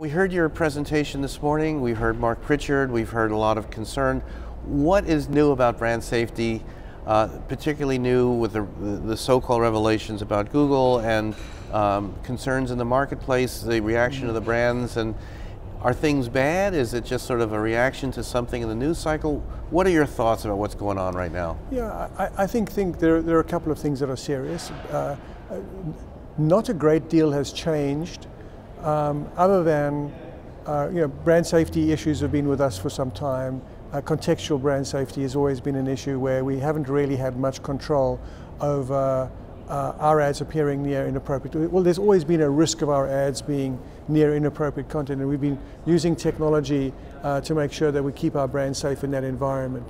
We heard your presentation this morning. We heard Mark Pritchard. We've heard a lot of concern. What is new about brand safety, particularly new with the so-called revelations about Google and concerns in the marketplace, the reaction of the brands, and are things bad? Is it just sort of a reaction to something in the news cycle? What are your thoughts about what's going on right now? Yeah, I think there are a couple of things that are serious. Not a great deal has changed. Other than, brand safety issues have been with us for some time. Contextual brand safety has always been an issue where we haven't really had much control over our ads appearing near inappropriate. Well, there's always been a risk of our ads being near inappropriate content, and we've been using technology to make sure that we keep our brand safe in that environment.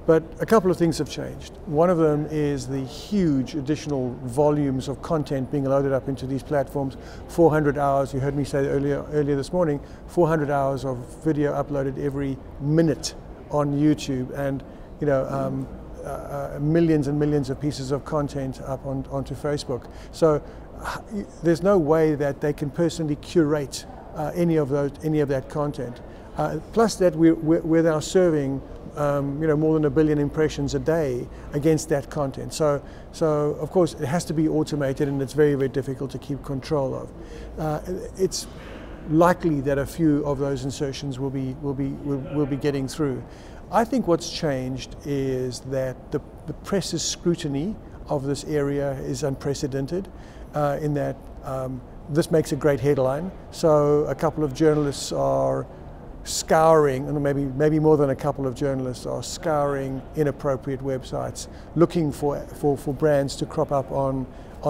But a couple of things have changed. One of them is the huge additional volumes of content being loaded up into these platforms. 400 hours, you heard me say earlier this morning, 400 hours of video uploaded every minute on YouTube, and millions and millions of pieces of content up onto Facebook. So there's no way that they can personally curate any of that content. Plus that we're now serving more than 1 billion impressions a day against that content. So of course it has to be automated, and it's very, very difficult to keep control of. It's likely that a few of those insertions will be getting through. I think what's changed is that the press's scrutiny of this area is unprecedented, in that this makes a great headline. So a couple of journalists are scouring, and maybe more than a couple of journalists are scouring inappropriate websites, looking for brands to crop up on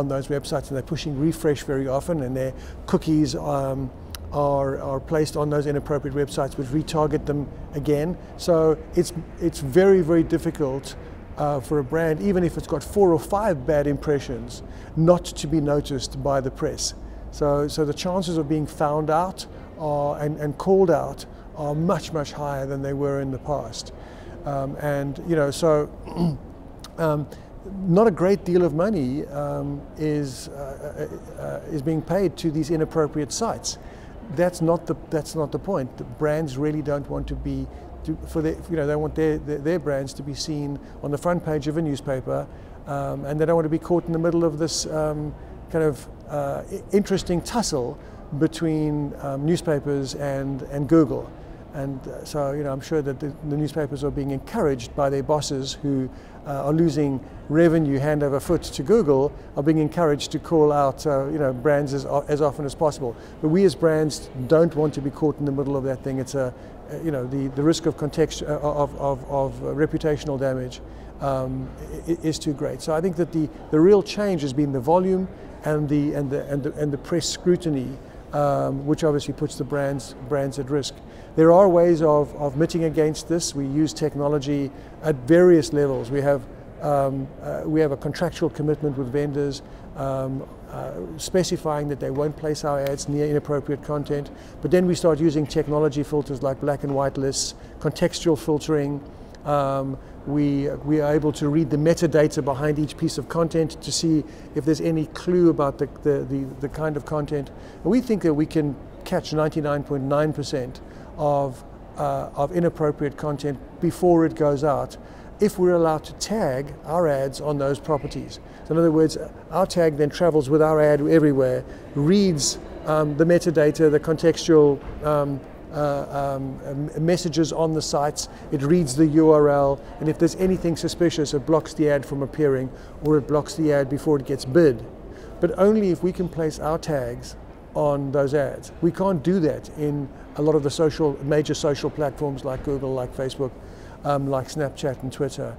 those websites, and they're pushing refresh very often, and their cookies are placed on those inappropriate websites, which retarget them again. So it's very, very difficult for a brand, even if it's got 4 or 5 bad impressions, not to be noticed by the press. So the chances of being found out and called out are much, much higher than they were in the past. Not a great deal of money is being paid to these inappropriate sites. That's not the point. The brands really don't want to be, they want their brands to be seen on the front page of a newspaper, and they don't want to be caught in the middle of this interesting tussle between newspapers and Google. And so, I'm sure that the newspapers are being encouraged by their bosses, who are losing revenue hand over foot to Google, are being encouraged to call out brands as often as possible. But we as brands don't want to be caught in the middle of that thing. It's the risk of of reputational damage is too great. So I think that the real change has been the volume and the press scrutiny, which obviously puts the brands at risk. There are ways of mitigating against this. We use technology at various levels. We have a contractual commitment with vendors specifying that they won't place our ads near inappropriate content. But then we start using technology filters like black and white lists, contextual filtering. We are able to read the metadata behind each piece of content to see if there's any clue about the kind of content. And we think that we can catch 99.9% of inappropriate content before it goes out, if we're allowed to tag our ads on those properties. So in other words, our tag then travels with our ad everywhere, reads the metadata, the contextual messages on the sites, it reads the URL, and if there's anything suspicious, it blocks the ad from appearing, or it blocks the ad before it gets bid. But only if we can place our tags on those ads. We can't do that in a lot of the major social platforms like Google, like Facebook, like Snapchat and Twitter,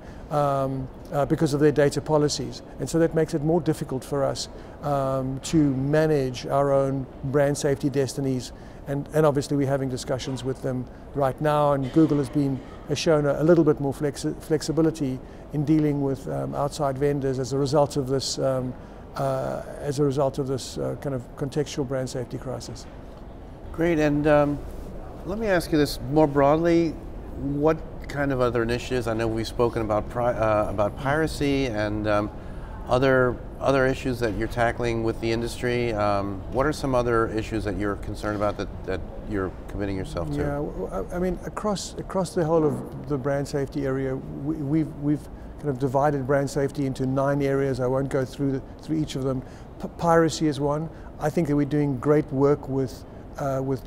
because of their data policies. And so that makes it more difficult for us to manage our own brand safety destinies. And obviously we're having discussions with them right now, and Google has shown a little bit more flexibility in dealing with outside vendors as a result of this kind of contextual brand safety crisis. Great, and let me ask you this more broadly. What kind of other initiatives? I know we've spoken about piracy and other issues that you're tackling with the industry. What are some other issues that you're concerned about that you're committing yourself to? Yeah, I mean, across the whole of the brand safety area, we've kind of divided brand safety into 9 areas. I won't go through each of them. Piracy is one. I think that we're doing great work with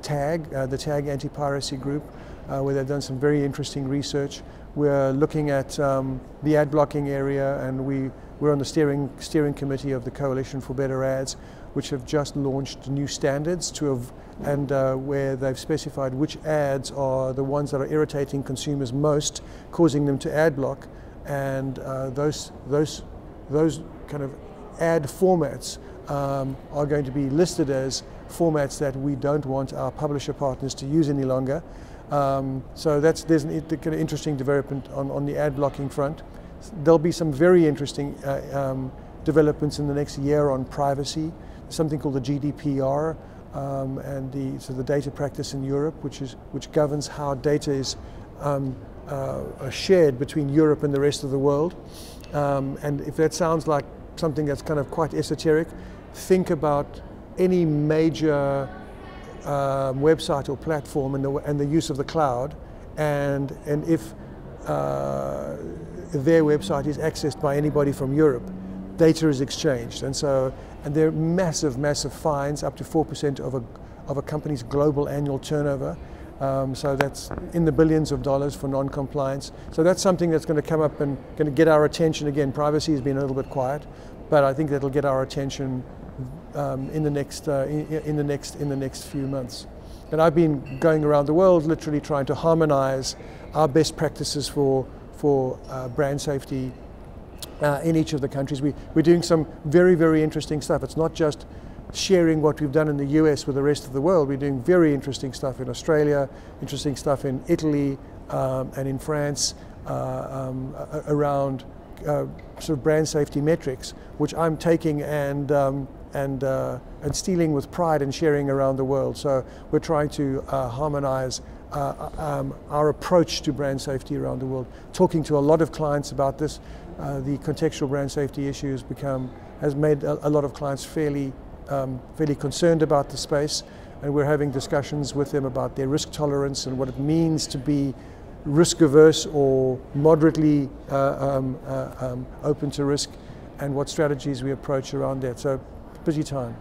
TAG, the TAG anti-piracy group, where they've done some very interesting research. We're looking at the ad blocking area, and we're on the steering committee of the Coalition for Better Ads, which have just launched new standards where they've specified which ads are the ones that are irritating consumers most, causing them to ad block, and those kind of ad formats are going to be listed as formats that we don't want our publisher partners to use any longer. So there's an kind of interesting development on the ad blocking front. There'll be some very interesting developments in the next year on privacy. Something called the GDPR and the data practice in Europe, which governs how data is shared between Europe and the rest of the world. And if that sounds like something that's kind of quite esoteric, think about any major website or platform and the use of the cloud, and if their website is accessed by anybody from Europe, data is exchanged, and there are massive fines, up to 4% of a company's global annual turnover. So that's in the billions of dollars for non-compliance. So that's something that's going to come up and going to get our attention. Again, privacy has been a little bit quiet, but I think that'll get our attention in the next few months. And I've been going around the world, literally trying to harmonize our best practices for brand safety in each of the countries. We're doing some very interesting stuff. It's not just sharing what we've done in the US with the rest of the world. We're doing very interesting stuff in Australia, interesting stuff in Italy and in France around sort of brand safety metrics, which I'm taking and stealing with pride and sharing around the world. So we're trying to harmonize our approach to brand safety around the world. Talking to a lot of clients about this, the contextual brand safety issue has made a lot of clients fairly concerned about the space, and we're having discussions with them about their risk tolerance and what it means to be risk averse or moderately open to risk, and what strategies we approach around that. So busy time.